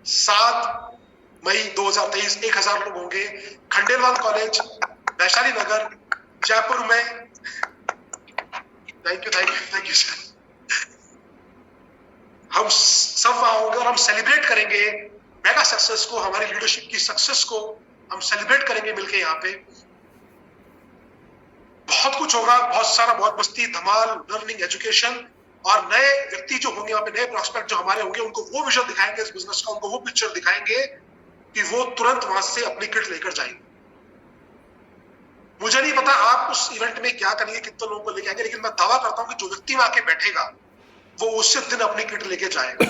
7 मई 2023 1000 लोग होंगे खंडेलवाल कॉलेज, वैशाली नगर, जयपुर में। Thank you sir. हम सब वहां होंगे और हम सेलिब्रेट करेंगे मेगा सक्सेस को, हमारी लीडरशिप की सक्सेस को हम सेलिब्रेट करेंगे मिलके। यहाँ पे बहुत कुछ होगा, बहुत सारा, बहुत मस्ती, धमाल, लर्निंग, एजुकेशन, और नए व्यक्ति जो होंगे वहां पे, नए प्रोस्पेक्ट जो हमारे होंगे, उनको वो विजन दिखाएंगे इस बिजनेस का, उनको वो पिक्चर दिखाएंगे कि वो तुरंत वहां से अपनी किट लेकर जाएंगे। मुझे नहीं पता आप उस इवेंट में क्या करेंगे, कितने लोगों को लेके आएंगे, लेकिन मैं दावा करता हूं कि जो व्यक्ति वहां आके बैठेगा वो उसी दिन अपनी किट लेके जाएगा।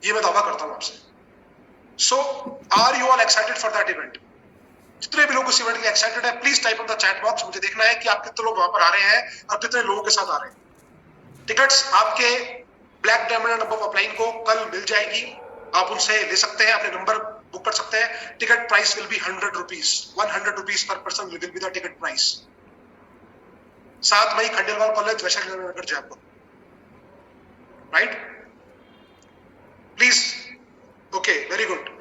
ये मैं दावा करता हूं आपसे। So are you all excited for that event? जितने भी लोग उस इवेंट के लिए एक्साइटेड है, please type in the chat box. मुझे देखना है कि आप कितने लोग वहां पर आ रहे हैं और कितने लोगों के साथ आ रहे हैं। टिकट्स आपके black diamond and above upline को कल मिल जाएगी, आप उनसे ले सकते हैं, अपने नंबर बुक कर सकते हैं। Ticket price will be 100 rupees, 100 rupees per person will be the ticket price. 7 मई Khandelwal college, Vaishali Nagar, Jaipur, right? Please, okay, very good.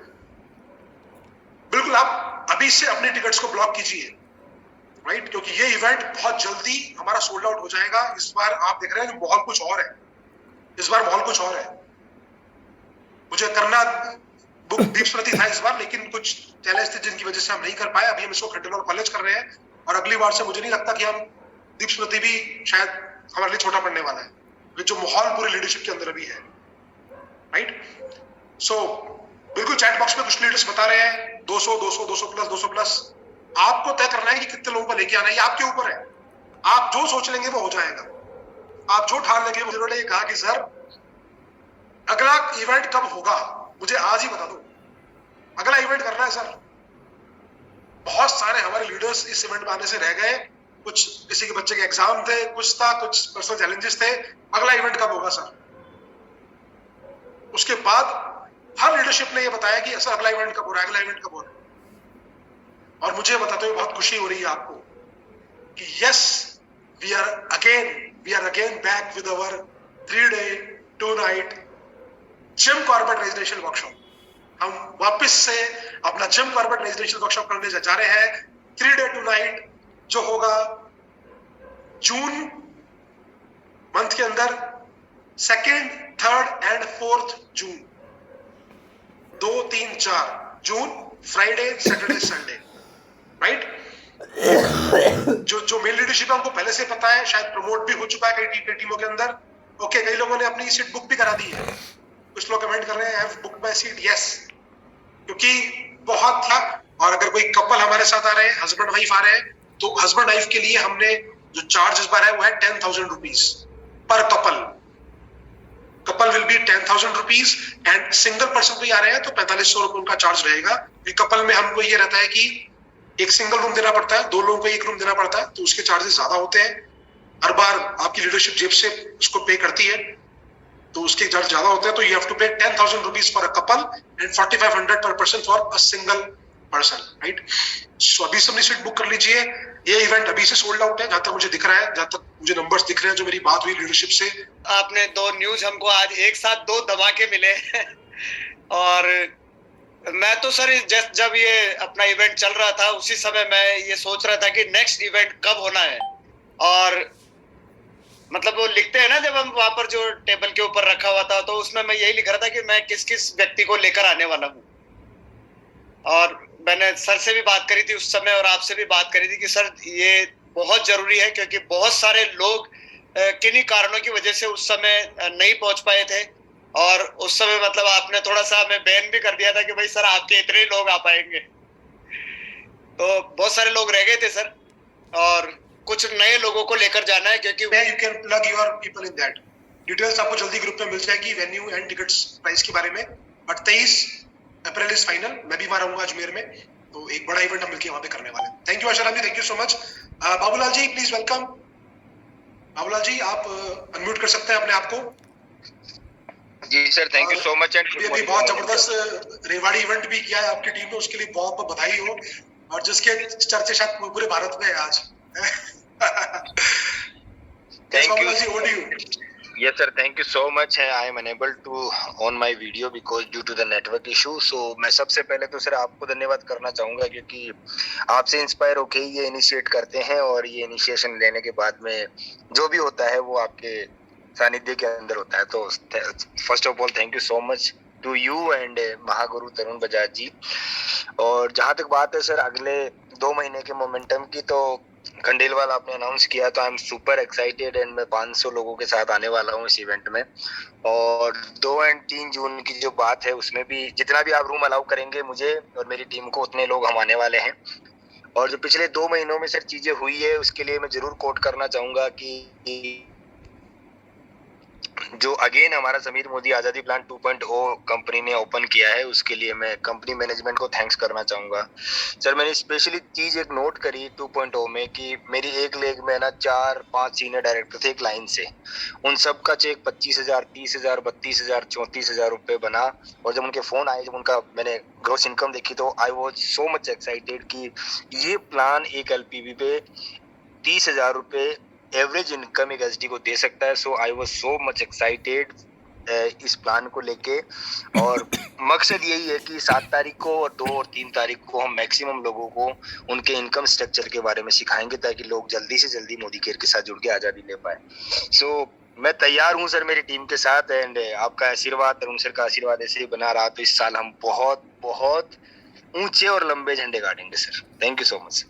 बिल्कुल, आप अभी से अपने टिकट्स को ब्लॉक कीजिए, राइट? क्योंकि ये इवेंट बहुत जल्दी हमारा सोल्ड आउट हो जाएगा। इस बार आप देख रहे हैं माहौल कुछ और है, इस बार माहौल कुछ और है। मुझे करना बुक दीप स्मृति था इस बार, लेकिन कुछ चैलेंज थे जिनकी वजह से हम नहीं कर पाए। अभी हम इसको खंडेलवाल कॉलेज कर रहे हैं और अगली बार से मुझे नहीं लगता कि हम दीप स्मृति भी शायद हमारे लिए छोटा पड़ने वाला है, जो माहौल पूरी लीडरशिप के अंदर अभी है, राइट? सो बिल्कुल चैट बॉक्स में कुछ लीडर्स बता रहे हैं 200 200 200 प्लस 200 प्लस। आपको तय करना है कि कितने लोगों को लेके आना है, ये आपके ऊपर है। आप जो सोच लेंगे वो हो जाएगा, आप जो ठान लेंगे। उन्होंने कहा कि सर अगला इवेंट कब होगा, मुझे आज ही बता दो, अगला इवेंट करना है सर। बहुत सारे हमारे लीडर्स इस इवेंट में आने से रह गए, कुछ किसी के बच्चे के एग्जाम थे, कुछ था, कुछ पर्सनल चैलेंजेस थे। अगला इवेंट कब होगा सर? उसके बाद हर लीडरशिप ने ये बताया कि सर अगला इवेंट कब हो रहा है, अगला इवेंट कब हो रहा है। और मुझे बताते हुए बहुत खुशी हो रही है आपको कि yes, we are again back with our 3-day 2-night Jim Corbett residential workshop. हम वापस से अपना जिम कॉर्बेट रेजिडेंशियल वर्कशॉप करने जा रहे हैं। 3-day 2-night जो होगा जून मंथ के अंदर, 2nd, 3rd and 4th June, 2, 3, 4 June, Friday, Saturday, Sunday, right? जो मेन लीडरशिप है उनको पहले से पता है, शायद प्रमोट भी हो चुका है कई टीमों के अंदर। ओके, कई लोगों ने अपनी सीट बुक भी करा दी है। कुछ लोग कमेंट कर रहे हैं, I have booked my seat, yes, क्योंकि बहुत था। और अगर कोई कपल हमारे साथ आ रहे हैं, हस्बैंड वाइफ आ रहे हैं, तो हस्बैंड वाइफ के लिए हमने जो चार्ज इस बार है वो है 10,000 rupees per couple. Couple will be 10,000 rupees and single person भी आ रहे हैं तो 4500 रुपए उनका चार्ज रहेगा। कपल में हमको ये रहता है कि एक सिंगल रूम देना पड़ता है, 2 लोगों को एक रूम देना पड़ता है, तो उसके चार्जेस ज्यादा होते हैं। हर बार आपकी लीडरशिप जेब से उसको पे करती है, तो उसके चार्ज ज्यादा होते हैं। तो you have to pay 10,000 rupees for a couple and 4,500 per person for a single person, right? So अभी सबने सीट बुक कर लीजिए। ये इवेंट अभी से सोल्ड आउट है, जहां तक मुझे दिख रहा है, जहां तक मुझे नंबर्स दिख रहे हैं, जो मेरी बात हुई लीडरशिप से। आपने 2 न्यूज हमको आज एक साथ 2 धमाके मिले और मैं तो सर जब ये अपना इवेंट चल रहा था उसी समय मैं ये सोच रहा था कि नेक्स्ट इवेंट कब होना है। और मतलब वो लिखते हैं ना, जब हम वहां पर जो टेबल के ऊपर रखा हुआ था, तो उसमें मैं यही लिख रहा था कि मैं किस किस व्यक्ति को लेकर आने वाला हूँ। और मैंने सर से भी बात करी थी उस समय और आपसे भी बात करी थी कि सर ये बहुत जरूरी है, क्योंकि बहुत सारे लोग किन्हीं कारणों की वजह से उस समय नहीं पहुंच पाए थे। और उस समय मतलब आपने थोड़ा सा हमें बैन भी कर दिया था कि भाई सर आपके इतने लोग आ पाएंगे, तो बहुत सारे लोग रह गए थे सर, और कुछ नए लोगों को लेकर जाना है, क्योंकि you can plug your people in that. Details आपको जल्दी ग्रुप में मिल जाएगी, वेन्यू एंड टिकट्स प्राइस के बारे में। But 23 April is final. मैं भी वहां रहूंगा अजमेर में, तो एक बड़ा इवेंट हम मिलकर वहां पे करने वाले हैं। Thank you Asharam ji, thank you so much. Babulal ji please welcome. Babulal ji आप अनम्यूट कर सकते हैं अपने आप को। जी sir, thank you so much. And अभी बहुत जबरदस्त रेवाड़ी इवेंट भी किया है आपकी टीम ने, उसके लिए बहुत बहुत बधाई हो। और जिसके चर्चे शायद पूरे भारत में है आज। Thank you ji, over to you. Yes sir, thank you so much. I am unable to on my video because due to the network issue. So मैं सबसे पहले तो सर आपको धन्यवाद करना चाहूंगा क्योंकि आपसे इंस्पायर होके ये इनिशिएट करते हैं और ये इनिशिएशन लेने के बाद में जो भी होता है वो आपके सानिध्य के अंदर होता है. तो first of all thank you so much to you and Mahaguru Tarun Bajaj ji. और जहां तक बात है सर अगले 2 महीने के मोमेंटम की, तो खंडेलवाल आपने अनाउंस किया तो I am super excited and मैं 500 लोगों के साथ आने वाला हूँ इस इवेंट में. और 2 और 3 जून की जो बात है उसमें भी जितना भी आप रूम अलाउ करेंगे मुझे और मेरी टीम को उतने लोग हम आने वाले हैं. और जो पिछले 2 महीनों में सर चीजें हुई है उसके लिए मैं जरूर कोट करना चाहूंगा कि जो अगेन हमारा समीर मोदी आजादी प्लान 2.0 कंपनी ने ओपन किया है उसके लिए मैं कंपनी मैनेजमेंट को थैंक्स करना चाहूंगा. सर मैंने स्पेशली चीज एक नोट करी 2.0 में कि मेरी एक लेग में ना 4-5 सीनियर डायरेक्टर थे एक लाइन से, उन सब का चेक 25,000, 30,000, 32,000, 34,000 रुपए बना. और जब उनके फोन आए, जब उनका मैंने ग्रोस इनकम देखी तो I was so much excited कि ये प्लान एक एलपीवी पे 30,000 रुपए एवरेज इनकम एक एसडी को दे सकता है. So I was so much excited इस प्लान को लेके. और मकसद यही है कि 7 तारीख को और 2 और 3 तारीख को हम मैक्सिमम लोगों को उनके इनकम स्ट्रक्चर के बारे में सिखाएंगे ताकि लोग जल्दी से जल्दी मोदी केयर के साथ जुड़ के आजादी ले पाए. सो मैं तैयार हूँ सर मेरी टीम के साथ एंड आपका आशीर्वाद, तरुण सर का आशीर्वाद ऐसे ही बना रहा तो इस साल हम बहुत बहुत ऊंचे और लंबे झंडे गाड़ेंगे sir. Thank you so much.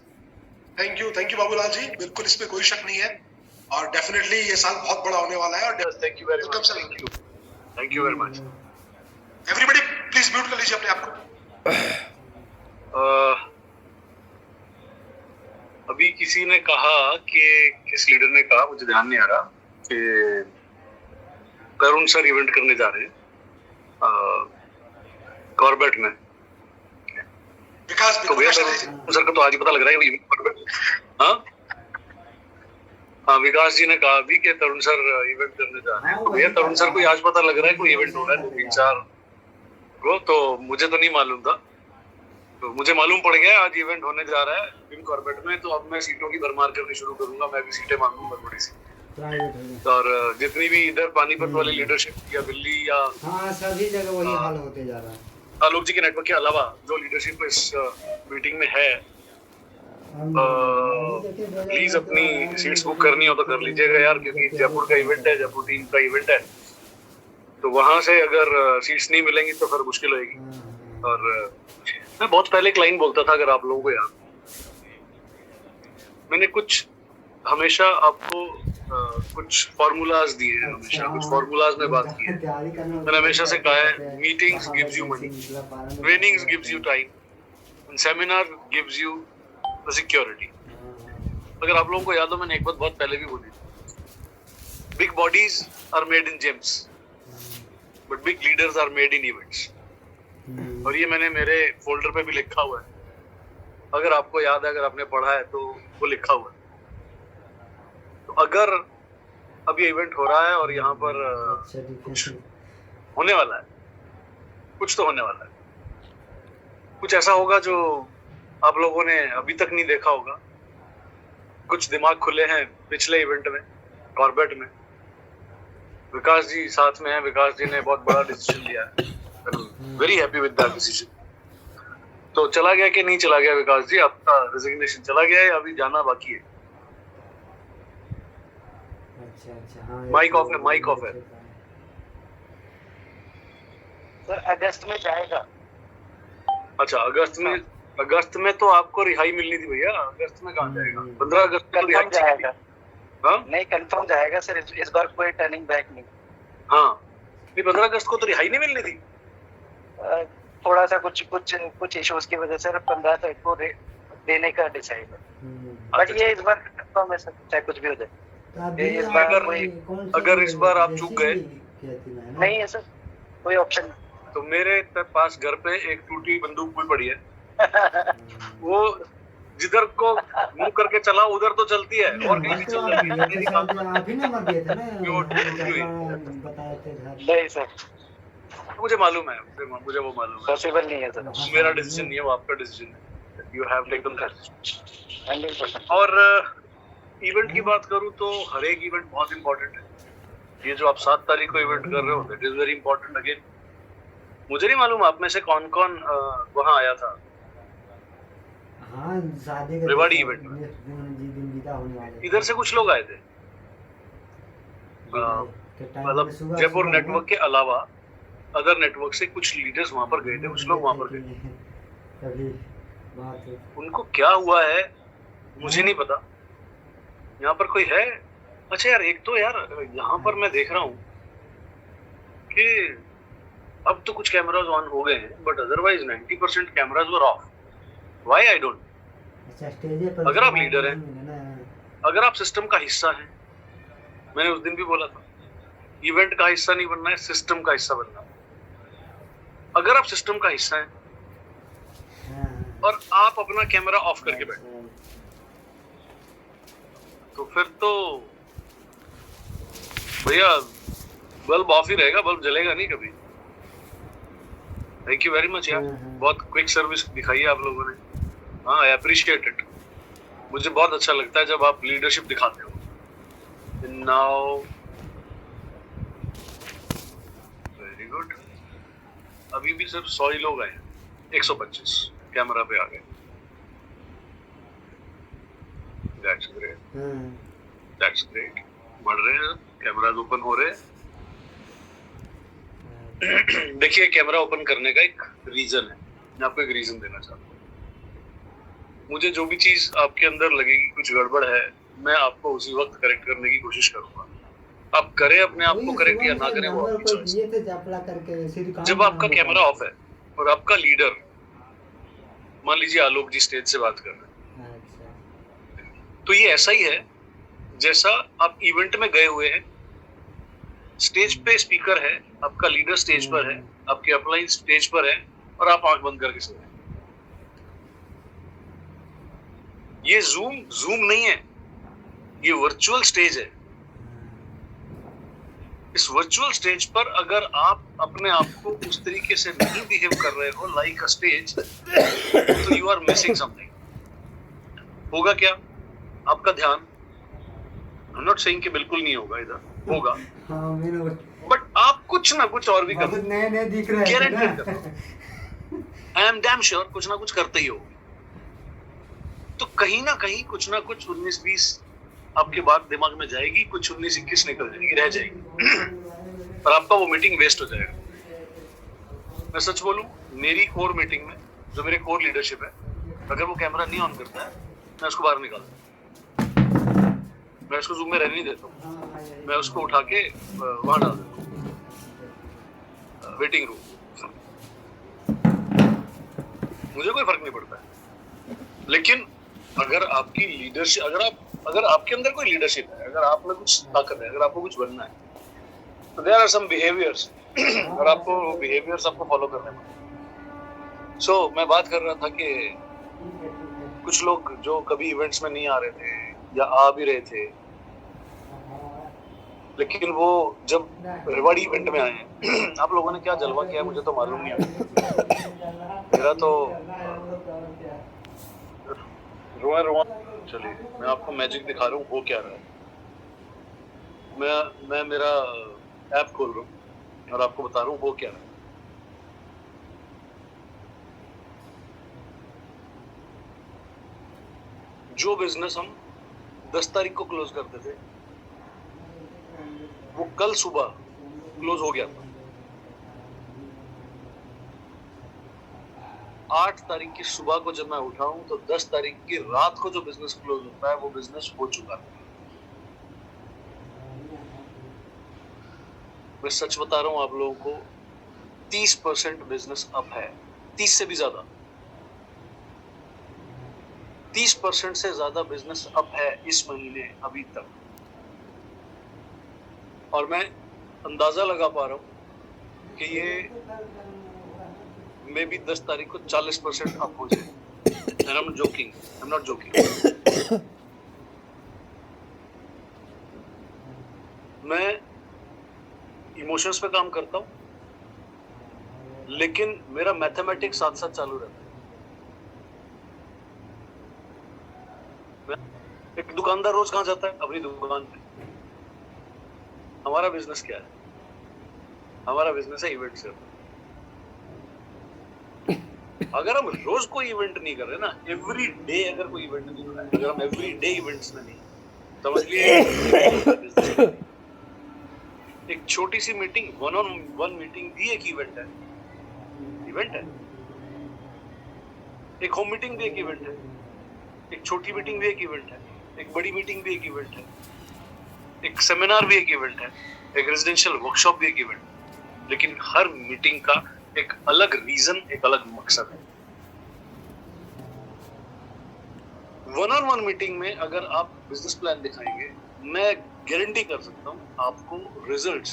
Thank you Babulal ji, बिल्कुल इसमें कोई शक नहीं है और डेफिनेटली ये साल बहुत बड़ा होने वाला है. और thank you very much. Thank you very much. Everybody please mute कर लीजिए अपने आप को. अभी किसी ने कहा कि किस लीडर ने कहा, मुझे ध्यान नहीं आ रहा, कि तरुण सर इवेंट करने जा रहे हैं कॉर्बेट में. विकास तो भैया सर का तो आज ही पता लग रहा है कि हाँ विकास जी ने कहा भी कि तरुण सर इवेंट करने जा रहे हैं. तो भैया तरुण सर को आज पता लग रहा है कोई इवेंट हो रहा है 2-3-4 को, तो मुझे तो नहीं मालूम था. तो मुझे मालूम पड़ गया आज इवेंट होने जा रहा है विम कॉर्बेट में. तो अब मैं सीटों की भरमार करनी शुरू करूंगा. मैं भी सीटें मांगूंगा थोड़ी सी. और जितनी भी इधर पानीपत वाली लीडरशिप या दिल्ली या सभी जगह वही हाल होते जा रहा है. आलोक जी के नेटवर्क के अलावा जो लीडरशिप इस मीटिंग में है, प्लीज अपनी सीट्स बुक करनी हो तो कर लीजिएगा यार, क्योंकि जयपुर का इवेंट है, जयपुर टीम का इवेंट है. तो वहां से अगर सीट्स नहीं मिलेंगी तो फिर मुश्किल होगी. और मैं बहुत पहले एक लाइन बोलता था, अगर आप लोगों को याद, मैंने कुछ हमेशा आपको कुछ फॉर्मूलाज दिए हैं, हमेशा कुछ फॉर्मूलाज में बात की है. मैंने हमेशा से कहा है meetings gives you money, trainings gives you time, seminar gives you the security. अगर आप लोगों को याद हो, मैंने एक बात बहुत पहले भी बोली, big bodies are made in gyms but big leaders are made in events. और ये मैंने मेरे फोल्डर पे भी लिखा हुआ है. अगर आपको याद है, अगर आपने पढ़ा है तो वो लिखा हुआ है. तो अगर अब ये इवेंट हो रहा है और यहाँ पर कुछ होने वाला है, कुछ तो होने वाला है, कुछ ऐसा होगा जो आप लोगों ने अभी तक नहीं देखा होगा. कुछ दिमाग खुले हैं पिछले इवेंट में, कॉर्बेट में. विकास जी साथ में हैं. विकास जी ने बहुत बड़ा डिसीजन लिया है. Very happy with that decision. तो चला गया कि नहीं चला गया विकास जी? आपका रेजिग्नेशन चला गया है, अभी जाना बाकी है? माइक ऑफ है, माइक ऑफ है. सर अगस्त में जाएगा. अच्छा, अगस्त में तो आपको रिहाई मिलनी थी भैया. अगस्त में कहाँ जाएगा? 15 अगस्त को रिहाई जाएगा. हाँ नहीं, कंफर्म जाएगा सर. इस बार कोई टर्निंग बैक नहीं. हाँ नहीं, 15 अगस्त को तो रिहाई नहीं मिलनी थी. थोड़ा सा कुछ इश्यूज की वजह से 15 तारीख को देने का डिसाइड है. बट ये इस बार कंफर्म है सर, चाहे कुछ भी हो जाए. इस बार अगर इस बार आप चूक गए नहीं है सर, कोई ऑप्शन. तो मेरे पास घर पे एक टूटी बंदूक भी पड़ी है. वो जिधर को मुंह करके चला उधर तो चलती है और कहीं भी चल जाती है. नहीं सर, मुझे मालूम है, मुझे वो मालूम है. पॉसिबल नहीं है सर. मेरा डिसीजन नहीं है, वो आपका डिसीजन है. You have taken that 100%. और इवेंट की बात करूं तो हर एक इवेंट बहुत इंपॉर्टेंट है. ये जो आप 7 तारीख को इवेंट कर रहे हो, that is very important again. मुझे नहीं मालूम आप में से कौन कौन वहाँ आया था हाँ शादी का रेवाड़ी दिन- इवेंट में। दिन विदा होने वाले इधर से कुछ लोग आए थे, के टाइम में मतलब सुबह- जयपुर सुबह नेटवर्क के अलावा अदर नेटवर्क से कुछ लीडर्स वहाँ पर गए थे, कुछ लोग वहाँ पर गए थे। कभी बात हुई। उनको क्या हुआ है मुझे नहीं पता। यहाँ पर कोई है? अच्छा यार, एक तो यार यहाँ पर मैं देख रहा हूँ कि अब तो कुछ कैमराज ऑन हो गए हैं, but otherwise 90% cameras were of. Why I don't. अच्छा स्टेज पर अगर आप लीडर हैं, ना अगर आप सिस्टम का हिस्सा हैं, मैंने उस दिन भी बोला था इवेंट का हिस्सा नहीं बनना है, सिस्टम का हिस्सा बनना है। अगर आप सिस्टम का हिस्सा हैं हाँ, और आप अपना कैमरा ऑफ करके बैठे, तो फिर तो भैया बल्ब ऑफ ही रहेगा, बल्ब जलेगा नहीं कभी। थैंक यू वेरी मच यार, बहुत क्विक सर्विस दिखाई है आप लोगों ने। हाँ, आई अप्रिशिएट इट। मुझे बहुत अच्छा लगता है जब आप लीडरशिप दिखाते हो। Now very good. अभी भी सिर्फ 100 ही लोग आए हैं, 125 कैमरा पे आ गए। दैट्स ग्रेट, हाँ, दैट्स ग्रेट। बढ़ रहे हैं, कैमराज ओपन हो रहे हैं। देखिए, कैमरा ओपन करने का एक रीजन है, मैं आपको एक रीजन देना चाहता हूँ। मुझे जो भी चीज आपके अंदर लगेगी कुछ गड़बड़ है, मैं आपको उसी वक्त करेक्ट करने की कोशिश करूंगा। आप करें अपने आप को करेक्ट या ना करें, वो आपकी चॉइस। दिए थे जपला करके सीधी काम जब आपका कैमरा ऑफ है और आपका लीडर, मान लीजिए आलोक जी स्टेज से बात कर रहे हैं, अच्छा तो ये ऐसा ही है जैसा आप इवेंट में गए हुए हैं, स्टेज पे स्पीकर है, आपका लीडर स्टेज पर है, आपके अपलाइन स्टेज पर है और आप आंख बंद करके सोए हैं। ये जूम नहीं है, ये वर्चुअल स्टेज है। इस वर्चुअल स्टेज पर अगर आप अपने आप को उस तरीके से नहीं बिहेव कर रहे हो लाइक अ स्टेज, तो यू आर मिसिंग समथिंग। होगा क्या? आपका ध्यान, आई एम नॉट सेइंग कि बिल्कुल नहीं होगा, इधर होगा, हाँ मैंने बट आप कुछ ना कुछ और भी बहुत कर, नए नए दिख रहे थे ना आई एम डैम श्योर कुछ ना कुछ करते ही हो। तो कहीं ना कहीं कुछ ना कुछ 19-20 आपके बात दिमाग में जाएगी, कुछ 19-21 निकल जाएगी, रह जाएगी और आपका वो मीटिंग वेस्ट हो जाएगा। मैं सच बोलूं, मेरी कोर मीटिंग में जो मेरे कोर लीडरशिप है, अगर वो कैमरा नहीं ऑन करता है, मैं उसको बाहर निकाल देता हूं। मैं उसको जूम में रहने नहीं देता हूं, मैं उसको उठा के वहां डाल देता हूं, वेटिंग रूम। मुझे कोई फर्क नहीं पड़ता है। लेकिन अगर आपकी लीडरशिप, अगर आपके अंदर कोई लीडरशिप है, अगर आप में कुछ ताकत है, अगर आपको कुछ बनना है, तो देयर आर सम बिहेवियर्स और आपको बिहेवियर्स आपको फॉलो करने पड़ेंगे। सो मैं बात कर रहा था कि कुछ लोग जो कभी इवेंट्स में नहीं आ रहे थे या आ भी रहे थे, लेकिन वो जब रेवाड़ी इवेंट में आए हैं, आप लोगों ने क्या जलवा किया मुझे तो मालूम नहीं है। मेरा तो रोआ। चलिए मैं आपको मैजिक दिखा रहा हूँ हो क्या रहा है। मैं मेरा ऐप खोल रहा हूँ और आपको बता रहा हूँ हो क्या रहा है। जो बिजनेस हम 10 तारीख को क्लोज करते थे, वो कल सुबह क्लोज हो गया था। 8 तारीख की सुबह को जब मैं उठा हूं, तो 10 तारीख की रात को जो बिजनेस क्लोज होता है, वो बिजनेस हो चुका था। मैं सच बता रहा हूं आप लोगों को, 30% बिजनेस अप है, 30 से भी ज्यादा, 30% से ज्यादा बिजनेस अप है इस महीने अभी तक। और मैं अंदाजा लगा पा रहा हूं कि ये मे बी 10 तारीख को 40% अप हो जाए। And I'm not joking. मैं इमोशंस पे काम करता हूँ, लेकिन मेरा मैथमेटिक्स साथ साथ चालू रहता है। एक दुकानदार रोज कहाँ जाता है? अपनी दुकान पे। हमारा बिजनेस क्या है? हमारा बिजनेस है इवेंट से। अगर हम रोज कोई इवेंट नहीं कर रहे ना, एवरी डे अगर कोई इवेंट नहीं हो रहा है, अगर हम एवरी डे इवेंट्स में नहीं, समझ लिए एक छोटी सी मीटिंग, 1-on-1 मीटिंग भी एक इवेंट है। इवेंट है। एक होम मीटिंग भी एक इवेंट है। एक छोटी मीटिंग भी एक इवेंट है। एक बड़ी मीटिंग भी एक इवेंट है। एक सेमिनार भी एक इवेंट है। एक रेजिडेंशियल वर्कशॉप भी एक इवेंट है। लेकिन हर मीटिंग का एक अलग रीजन, एक अलग मकसद है। 1-on-1 मीटिंग में अगर आप बिजनेस प्लान दिखाएंगे, मैं गारंटी कर सकता हूँ आपको रिजल्ट्स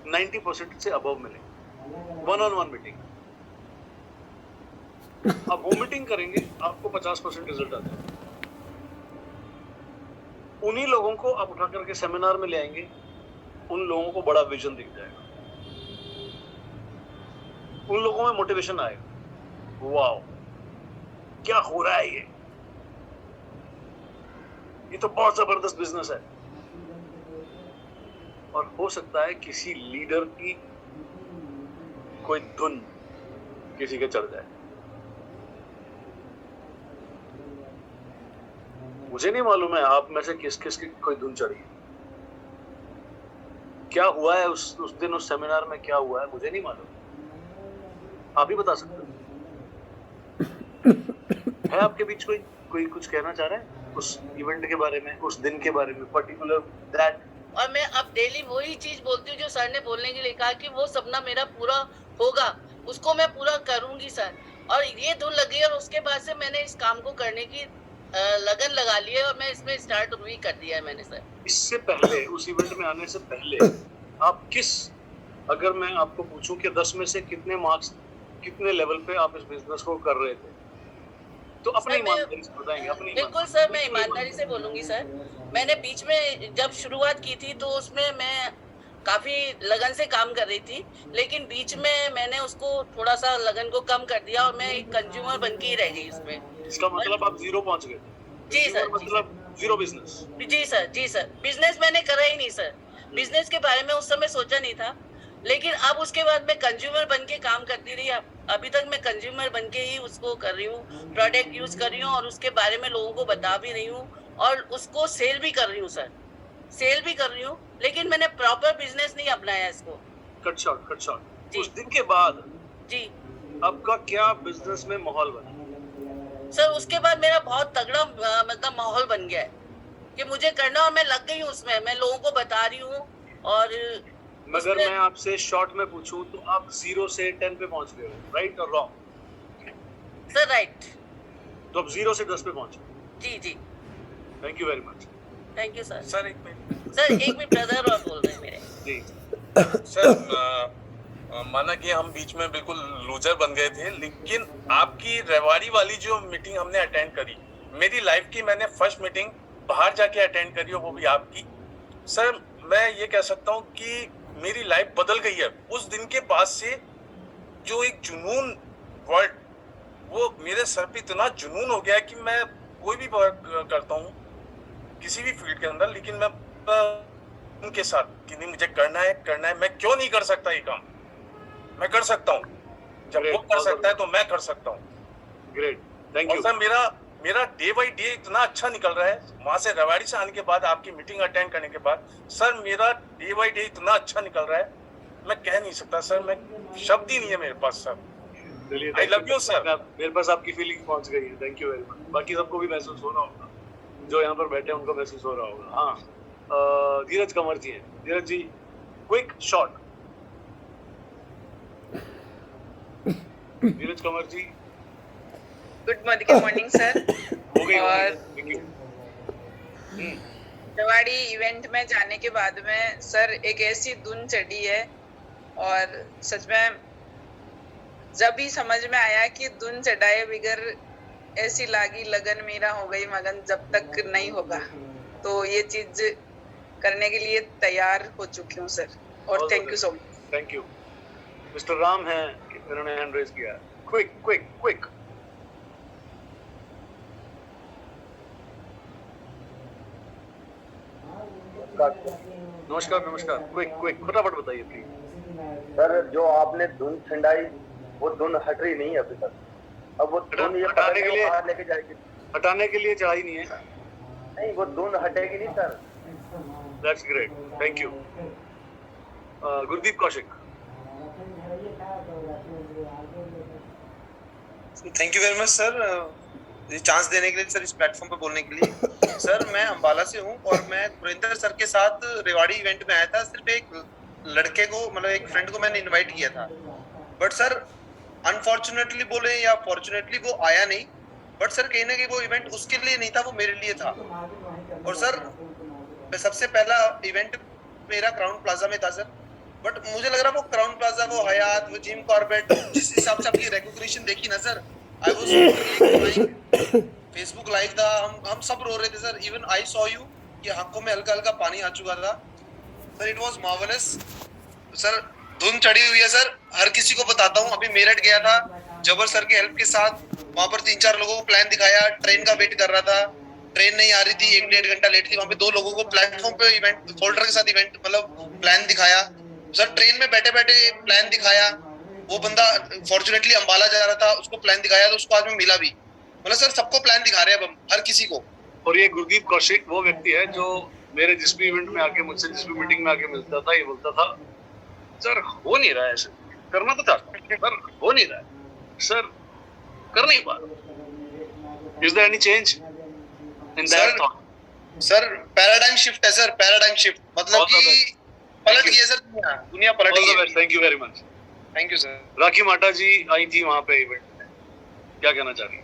90% से अबव मिलेंगे 1-on-1 मीटिंग। आप होम मीटिंग करेंगे, आपको 50% रिजल्ट आता है। उन्हीं लोगों को आप उठा करके सेमिनार में ले आएंगे, उन लोगों को बड़ा विजन दिख जाएगा, उन लोगों में मोटिवेशन आएगा, वाओ क्या हो रहा है, ये तो बहुत जबरदस्त बिजनेस है। और हो सकता है किसी लीडर की कोई धुन किसी के चढ़ जाए। मुझे नहीं मालूम है आप में से किस किस की कोई धुन चढ़ी, क्या हुआ है उस दिन उस सेमिनार में, क्या हुआ है मुझे नहीं मालूम, आप ही बता सकते है आपके बीच कोई कुछ कहना चाह रहा है उस इवेंट के बारे में, उस दिन के बारे में, पर्टिकुलर दैट। और मैं अब डेली वही चीज बोलती हूँ जो सर ने बोलने के लिए कहा कि वो सपना मेरा पूरा होगा, उसको मैं पूरा करूंगी सर। और ये धुन लगी और उसके बाद से मैंने इस काम को करने की लगन लगा ली है और मैं इसमें स्टार्ट भी कर दिया है मैंने सर। इससे पहले, उस इवेंट में आने से पहले आप अगर मैं आपको पूछूं कि 10 में से कितने मार्क्स, कितने लेवल पे आप इस बिजनेस को कर रहे थे, तो अपनी ईमानदारी से बताएंगे। अपनी बिल्कुल सर, मैं ईमानदारी से बोलूंगी सर। मैंने बीच में जब शुरुआत की थी तो उसमें मैं काफी लगन से काम कर रही थी, लेकिन बीच में मैंने उसको थोड़ा सा लगन को कम कर दिया और मैं एक कंज्यूमर बन के ही रह गई उसमें। इसका मतलब आप जीरो पहुंच गए? जी सर, मतलब जीरो बिजनेस? जी सर, बिजनेस मैंने करा ही नहीं सर, बिजनेस के बारे में उस समय सोचा नहीं था। लेकिन अब उसके बाद मैं कंज्यूमर बन के काम करती रही। अभी तक मैं कंज्यूमर बन के ही उसको कर रही हूँ, प्रोडक्ट यूज कर रही हूँ और उसके बारे में लोगों को बता भी रही हूँ और उसको सेल भी कर रही हूँ सर, सेल भी कर रही हूँ। लेकिन मैंने प्रॉपर बिजनेस नहीं अपनाया इसको। Cut short. उस दिन के बाद जी आपका क्या बिजनेस में माहौल बना? सर उसके बाद मेरा बहुत तगड़ा मतलब माहौल बन गया है कि मुझे करना, और मैं लग गई हूँ उसमें, मैं लोगों को बता रही हूँ। और मगर मैं आपसे शॉर्ट में पूछूं तो आप 0 से 10 पे पहुंच गए हो, राइट और रॉन्ग? Sir right. तो अब 0 से 10 पे पहुंचे। जी thank you very much. Thank you sir. Sir एक मिनट ब्रदर और बोल रहे हैं मेरे जी सर। माना कि हम बीच में बिल्कुल लूजर बन गए थे, लेकिन आपकी रेवाड़ी वाली जो मीटिंग हमने अटेंड करी, मेरी लाइफ की मैंने फर्स्ट मीटिंग बाहर जाके अटेंड करी हो, वो भी आपकी। सर मैं ये कह सकता हूँ कि मेरी लाइफ बदल गई है उस दिन के बाद से। जो एक जुनून वर्ड, वो मेरे सर पे इतना जुनून हो गया है कि मैं कोई भी वर्क करता हूँ किसी भी फील्ड के अंदर, लेकिन मैं उनके साथ कि नहीं मुझे करना है, मैं क्यों नहीं कर सकता ये काम, मैं कर सकता हूँ। जब वो कर सकता है तो मैं कर सकता हूँ। Great, thank you. सर मेरा डे बाई डे इतना अच्छा निकल रहा है, वहां से रेवाड़ी से आने के बाद, आपकी मीटिंग अटेंड करने के बाद, सर मेरा डे बाई डे इतना अच्छा निकल रहा है, मैं कह नहीं सकता सर, मैं शब्द ही नहीं है मेरे पास sir. I love you sir. मेरे पास आपकी फीलिंग पहुंच गई है, थैंक यू वेरी मच। बाकी सबको भी महसूस हो रहा होगा, जो यहाँ पर बैठे हैं उनको महसूस हो रहा होगा। हाँ, धीरज कंवर जी हैं। धीरज जी, क्विक शॉर्ट। धीरज कंवर जी, गुड मॉर्निंग सर। हो गई। और थैंक यू। रेवाड़ी इवेंट में जाने के बाद में सर एक ऐसी धुन चढ़ी है, और सच में जब ही समझ में आया कि धुन चढ़ाए बगैर ऐसी लागी लगन मेरा हो गई मगन जब तक नहीं होगा, तो ये चीज करने के लिए तैयार हो चुकी हूँ सर। और thank you so much. Thank you. Mister Ram है, इन्होंने हैंड रेज किया। क्विक। नमस्कार क्विक फटाफट बताइए प्लीज। सर जो आपने धुन छिंडाई वो धुन हट रही नहीं है अभी तक। अब वो धुन ये हटाने के लिए बाहर लेके जाएगी। हटाने के लिए चढ़ाई नहीं है। नहीं वो धुन हटेगी नहीं sir. That's great, thank you. Gurdeep Kaushik. Thank you very much sir, ये चांस देने के लिए सर, इस प्लेटफॉर्म पे बोलने के लिए। सर मैं अंबाला से हूँ और मैं सुरेंद्र सर के साथ रेवाड़ी इवेंट में आया था। सिर्फ एक लड़के को, मतलब एक फ्रेंड को मैंने इनवाइट किया था, बट सर अनफॉर्चुनेटली बोले या फॉर्चुनेटली वो आया नहीं। बट सर कहीं ना कहीं वो इवेंट उसके लिए नहीं था, वो मेरे लिए था। और सर सबसे पहला इवेंट मेरा क्राउन प्लाजा में था सर, बट मुझे लग रहा वो क्राउन प्लाजा, वो हयात, वो जिम कॉर्बेट, जिस हिसाब से आपकी रिकॉग्निशन देखी ना sir, I was Facebook live था, हम सब रो रहे थे sir. Even I saw you कि आंखों में हल्का हल्का पानी आ चुका था sir. It was marvellous sir. धुन चढ़ी हुई है सर, हर किसी को बताता हूँ। अभी मेरठ गया था जबर सर के हेल्प के साथ, वहां पर 3-4 लोगों को प्लान दिखाया, ट्रेन का वेट कर रहा था, ट्रेन नहीं आ रही थी, 1-1.5 घंटा लेट थी। वहां पे 2 लोगों को प्लेटफॉर्म पे इवेंट फोल्डर के साथ इवेंट मतलब प्लान दिखाया सर। ट्रेन में बैठे बैठे प्लान दिखाया। वो बंदा फॉर्चुनेटली अंबाला जा रहा था, उसको प्लान दिखाया तो उसको आज में मिला भी। मतलब सर सबको प्लान दिखा रहे हैं अब हम, हर किसी को। और ये गुरदीप कौशिक वो व्यक्ति है जो मेरे जिस भी इवेंट में आके मुझसे जिस भी मीटिंग में आके मिलता था, ये बोलता था सर हो नहीं रहा है, ऐसे करना तो था पर हो नहीं रहा है सर, कर नहीं पा रहा। Is there any change in that thought? Sir paradigm shift है सर, पैराडाइम शिफ्ट मतलब कि पलट गई है सर, दुनिया पलट गई है। Thank you very much. Thank you sir. Rakhi Mata ji आई थी वहां पे इवेंट में, क्या कहना चाह रही है?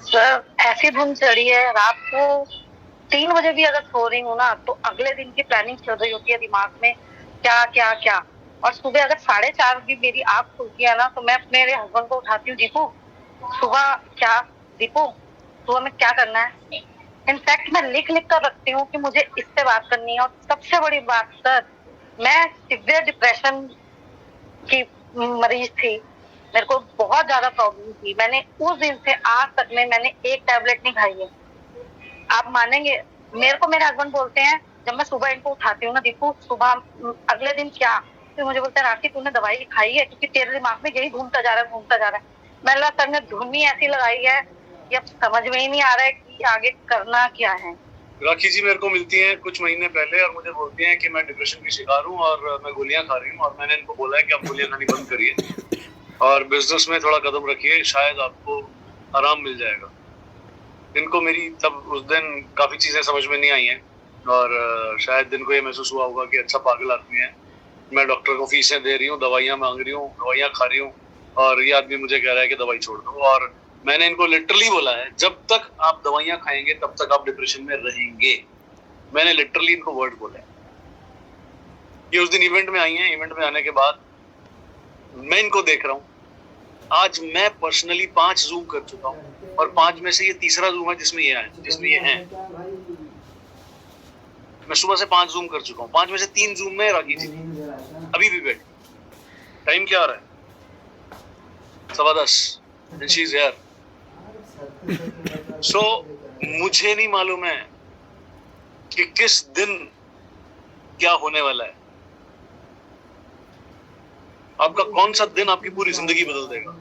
सर ऐसी धुन चढ़ी है, रात को 3 बजे भी अगर सो रही हूँ ना तो अगले दिन की प्लानिंग चल रही होती है दिमाग में, क्या क्या क्या। और सुबह अगर 4:30 भी मेरी आँख खुलती है ना तो मैं अपने हस्बैंड को उठाती हूँ, दीपू सुबह क्या, दीपू सुबह में क्या करना है। इनफैक्ट मैं लिख कर रखती हूँ कि मुझे इससे बात करनी है। और सबसे बड़ी बात सर, मैं सिवियर डिप्रेशन की मरीज थी, मेरे को बहुत ज्यादा प्रॉब्लम थी। मैंने उस दिन से आज तक में मैंने एक टैबलेट नहीं खाई है। आप मानेंगे, मेरे को मेरे हस्बैंड बोलते हैं जब मैं सुबह इनको उठाती हूँ ना, दीपू सुबह अगले दिन क्या, तो मुझे बोलते हैं राखी तूने दवाई खाई है, क्योंकि तेरे दिमाग में यही घूमता जा रहा है। मैं सर ने धुन ही ऐसी लगाई है कि अब समझ में ही नहीं आ रहा है कि आगे करना क्या है। राखी जी मेरे को मिलती हैं कुछ महीने पहले और मुझे बोलती हैं कि मैं डिप्रेशन की शिकार हूँ और मैं गोलियां खा रही हूँ, और मैंने इनको बोला है कि आप गोलियां खानी बंद करिए और बिजनेस में थोड़ा कदम रखिए, शायद आपको आराम मिल जाएगा। इनको मेरी तब उस दिन काफी चीजें समझ में नहीं आई हैं और शायद दिन को ये महसूस हुआ होगा कि अच्छा पागल आदमी है, मैं डॉक्टर को फीसें दे रही हूँ, दवाइयाँ मांग रही हूँ, दवाइयाँ खा रही हूँ और ये आदमी मुझे कह रहा है कि दवाई छोड़ दो। और मैंने इनको लिटरली बोला है जब तक आप दवाइयाँ खाएंगे तब तक आप डिप्रेशन में रहेंगे। मैंने लिटरली इनको वर्ड बोला है। ये उस दिन इवेंट में आई हैं, इवेंट में आने के बाद मैं इनको देख रहा हूँ। आज मैं पर्सनली 5 जूम कर चुका हूँ और 5 में से ये तीसरा जूम है जिसमें ये हैं। मैं सुबह से 5 जूम कर चुका हूँ, 5 में से 3 जूम में राखी जी अभी भी बैठ। टाइम क्या आ रहा है? 10:15 and she's here. So मुझे नहीं मालूम है कि किस दिन क्या होने वाला है। आपका कौन सा दिन आपकी पूरी जिंदगी बदल देगा।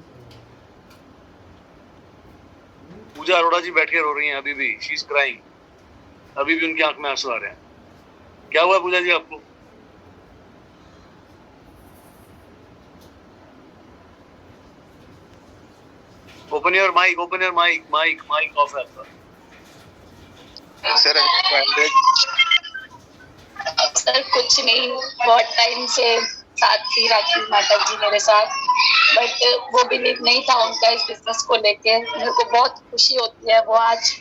पूजा अरोड़ा जी बैठ के रो रही हैं अभी भी, शी इज क्राइंग, अभी भी उनकी आंख में आंसू आ रहे हैं। क्या हुआ पूजा जी आपको? ओपन योर माइक ऑफ है आपका। सर कुछ नहीं, बहुत टाइम से साथ थी राखी माता जी मेरे साथ, बट वो बिलीव नहीं था उनका इस बिजनेस को लेके। मेरे को बहुत खुशी होती है वो आज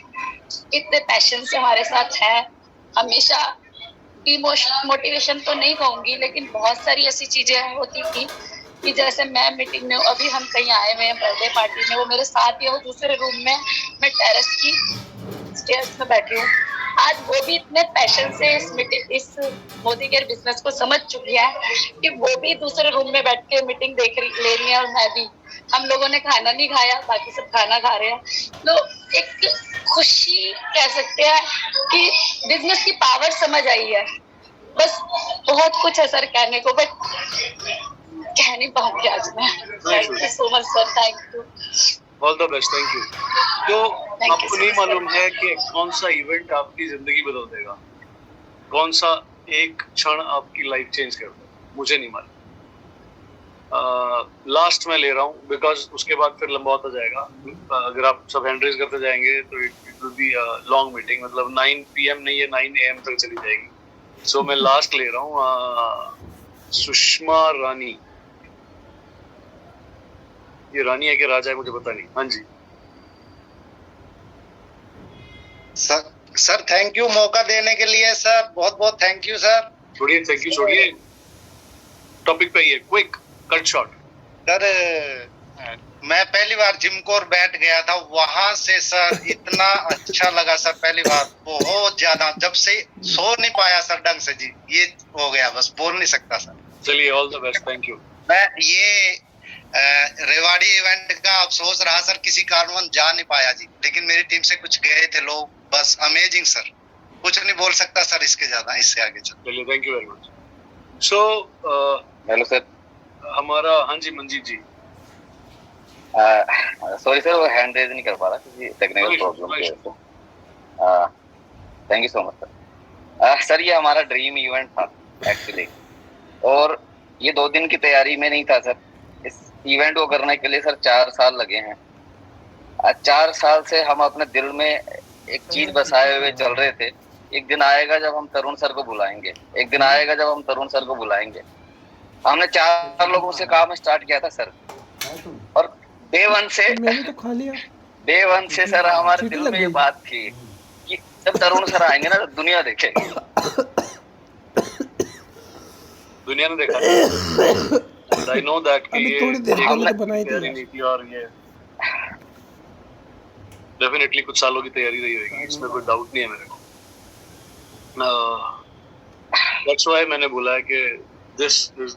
इतने पैशन से हमारे साथ हैं। हमेशा मोटिवेशन तो नहीं कहूंगी, लेकिन बहुत सारी ऐसी चीजें होती थी कि जैसे मैं मीटिंग में, अभी हम कहीं आए हुए हैं बर्थडे पार्टी में, वो मेरे साथ ही है, वो दूसरे रूम में, मैं टेरेस की स्टेयर्स में बैठी हूँ। आज वो भी इतने पैशन से इस मोदी केयर बिजनेस को समझ चुकी है कि वो भी दूसरे रूम में बैठ के मीटिंग ले रही है और मैं भी। हम लोगों ने खाना नहीं खाया, बाकी सब खाना खा रहे हैं। तो एक खुशी कह सकते हैं कि बिजनेस की पावर समझ आई है। बस बहुत कुछ है सर कहने को, बट कह नहीं पाऊंगी आज मैं। Thank you so much sir, thank you, all the best, thank you. तो आपको नहीं मालूम है कि कौन सा इवेंट आपकी जिंदगी बदल देगा, कौन सा एक क्षण आपकी लाइफ चेंज कर देगा, मुझे नहीं मालूम। लास्ट में ले रहा हूँ बिकॉज उसके बाद फिर लंबा होता जाएगा। अगर आप सब हैंड रेज करते जाएंगे तो it will be long meeting, मतलब 9 PM नहीं है 9 AM तक चली जाएगी। सो मैं लास्ट ले रहा हूँ सुषमा रानी। ये रानी है कि राजा है मुझे पता नहीं। हाँ जी सर थैंक यू मौका देने के लिए सर, बहुत बहुत थैंक यू सर। छोड़िए थैंक यू, छोड़िए, टॉपिक पे ये क्विक कट शॉट। सर मैं पहली बार जिम कोर बैठ गया था, वहां से सर इतना अच्छा लगा सर, पहली बार बहुत ज्यादा, जब से सो नहीं पाया सर ढंग से जी, ये हो गया बस, बोल नहीं सकता सर। चलिए all the best, thank you. मैं ये रेवाड़ी इवेंट का अफसोस रहा सर, किसी कारणवश जा नहीं पाया जी, लेकिन मेरी टीम से कुछ गए थे लोग, बस अमेजिंग सर, कुछ नहीं बोल सकता सर इसके ज्यादा, इससे आगे चलिए। Thank you very much. So hello sir, हमारा हाँ जी मंजीत जी, सॉरी सर वो हैंड रेज नहीं कर पा रहा क्योंकि टेक्निकल प्रॉब्लम की वजह से। Thank you so much sir. Sir ये हमारा ड्रीम इवेंट था एक्चुअली, और ये 2 दिन की तैयारी में नहीं था सर। इस इवेंट को करने के लिए सर 4 साल लगे हैं। 4 साल से हम अपने दिल में एक चीज बसाए हुए चल रहे थे, एक दिन आएगा जब हम तरुण सर को बुलाएंगे, एक दिन आएगा जब हम तरुण सर को बुलाएंगे। हमने 4 लोगों से काम स्टार्ट किया था सर, और डे वन से सर हमारे दिल में ये बात थी कि जब तरुण सर आएंगे ना तो दुनिया देखेगी। दुनिया ने देखा। I know that कि ये तैयारी थी और ये डेफिनेटली कुछ सालों की तैयारी रही होगी, इसमें कोई डाउट नहीं है मेरे को। That's why मैंने बोला है कि this was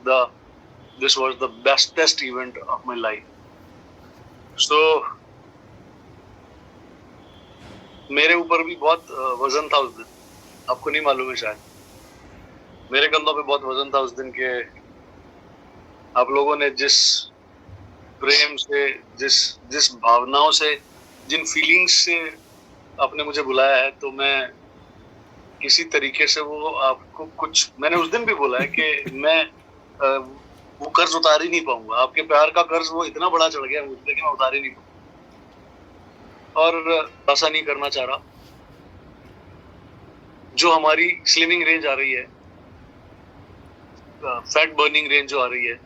the bestest event of my life. So मेरे ऊपर भी बहुत वजन था उस दिन, आपको नहीं मालूम है शायद। मेरे कंधों पे बहुत वजन था उस दिन के आप लोगों ने जिस प्रेम से, जिस भावनाओं से, जिन फीलिंग्स से आपने मुझे बुलाया है, तो मैं किसी तरीके से वो आपको कुछ, मैंने उस दिन भी बोला है कि मैं वो कर्ज उतार ही नहीं पाऊंगा। आपके प्यार का कर्ज वो इतना बड़ा चढ़ गया मुझ पे कि मैं उतार ही नहीं पाऊंगा, और ऐसा नहीं करना चाह रहा। जो हमारी स्लिमिंग रेंज आ रही है, फैट बर्निंग रेंज जो आ रही है,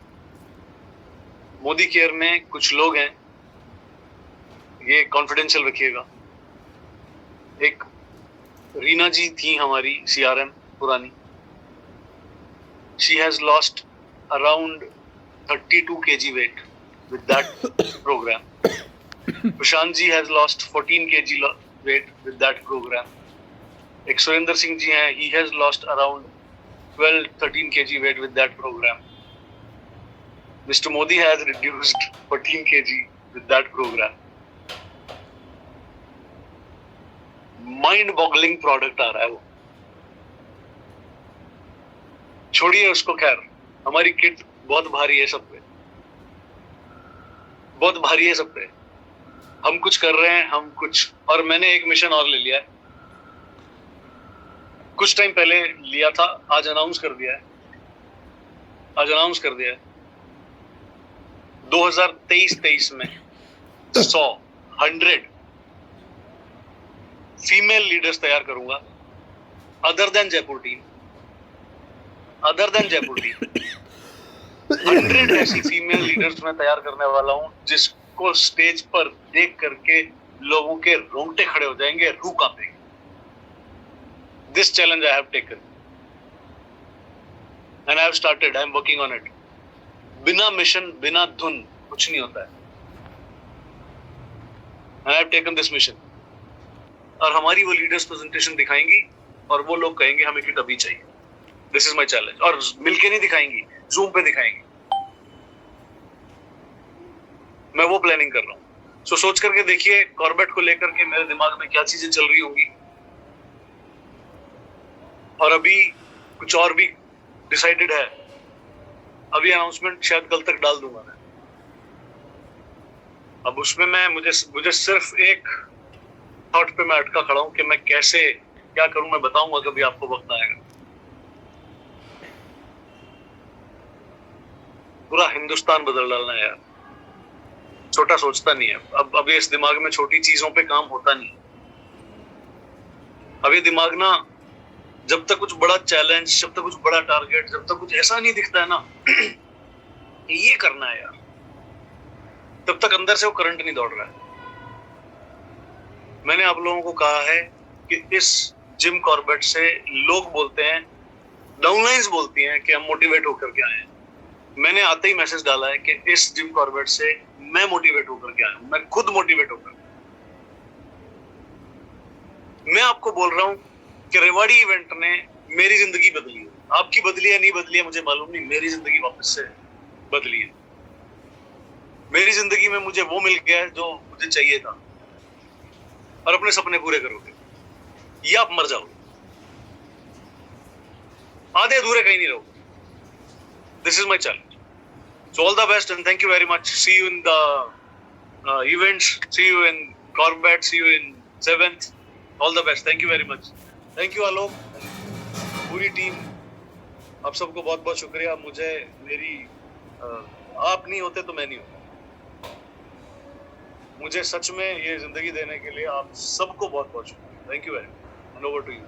मोदी केयर में कुछ लोग हैं, ये कॉन्फिडेंशियल रखिएगा। एक रीना जी थी हमारी CRM पुरानी, she has lost around 32 kg weight with that program. Prashant ji has lost 14 kg weight with that program. एक सुरेंद्र सिंह जी हैं, he has lost around 12-13 kg weight with that program. Mr. Modi has reduced 14 kg with that program. Mind-boggling product आ रहा है वो, छोड़िए उसको। खैर हमारी kit बहुत भारी है सब पे, बहुत भारी है सब पे। हम कुछ कर रहे हैं, हम कुछ, और मैंने एक मिशन और ले लिया है, कुछ टाइम पहले लिया था, आज अनाउंस कर दिया है, 2023 में 100 फीमेल लीडर्स तैयार करूंगा, अदर देन जयपुर टीम, 100 ऐसी फीमेल लीडर्स मैं तैयार करने वाला हूं जिसको स्टेज पर देख करके लोगों के रोंगटे खड़े हो जाएंगे, रूह कांपेगी। This challenge I have taken and I have started. I am working on it. बिना मिशन, बिना धुन कुछ नहीं होता है, and I have taken this mission. और हमारी वो लीडर्स प्रेजेंटेशन दिखाएंगी और वो लोग कहेंगे हमें किट अभी चाहिए। This is my challenge. और मिलके नहीं दिखाएंगी, जूम पे दिखाएंगी। मैं वो प्लानिंग कर रहा हूँ। सो सोच करके देखिए कॉर्बेट को लेकर के मेरे दिमाग में क्या चीजें चल रही होंगी। और अभी कुछ और भी डिसाइडेड है। अभी अनाउंसमेंट शायद कल तक डाल दूंगा मैं। अब उसमें मुझे सिर्फ एक थॉट पे मैं अटका खड़ा हूं कि मैं कैसे क्या करूं। मैं बताऊंगा कभी, आपको वक्त आएगा। पूरा हिंदुस्तान बदल डालना है यार। छोटा सोचता नहीं है अब ये इस दिमाग में छोटी चीजों पे काम होता नहीं। अब ये दिमाग ना, जब तक कुछ बड़ा चैलेंज, जब तक कुछ बड़ा टारगेट, जब तक कुछ ऐसा नहीं दिखता है ना ये करना है यार, तब तक अंदर से वो करंट नहीं दौड़ रहा है। मैंने आप लोगों को कहा है कि इस जिम कॉर्बेट से लोग बोलते हैं, डाउनलाइंस बोलती हैं कि हम मोटिवेट होकर के आए हैं। मैंने आते ही मैसेज डाला है कि इस जिम कॉर्बेट से मैं मोटिवेट होकर के आया हूं। मैं खुद मोटिवेट होकर, मैं आपको बोल रहा हूं कि रेवाड़ी इवेंट ने मेरी जिंदगी बदली है। आपकी बदली है नहीं बदली है मुझे मालूम नहीं, मेरी जिंदगी वापस से बदली है। मेरी जिंदगी में मुझे वो मिल गया है जो मुझे चाहिए था। और अपने सपने पूरे करोगे या आप मर जाओगे, आधे अधूरे कहीं नहीं रहोगे। This is my challenge. So all the best and thank you very much. See you in the events, see you in Corbett, see you in 7th। All the best. Thank you very much. Thank you Alok, पूरी team, आप सबको बहुत बहुत शुक्रिया। मुझे मेरी आप नहीं होते तो मैं नहीं होता। मुझे सच में ये जिंदगी देने के लिए आप सबको बहुत बहुत शुक्रिया। Thank you very much. Over to you.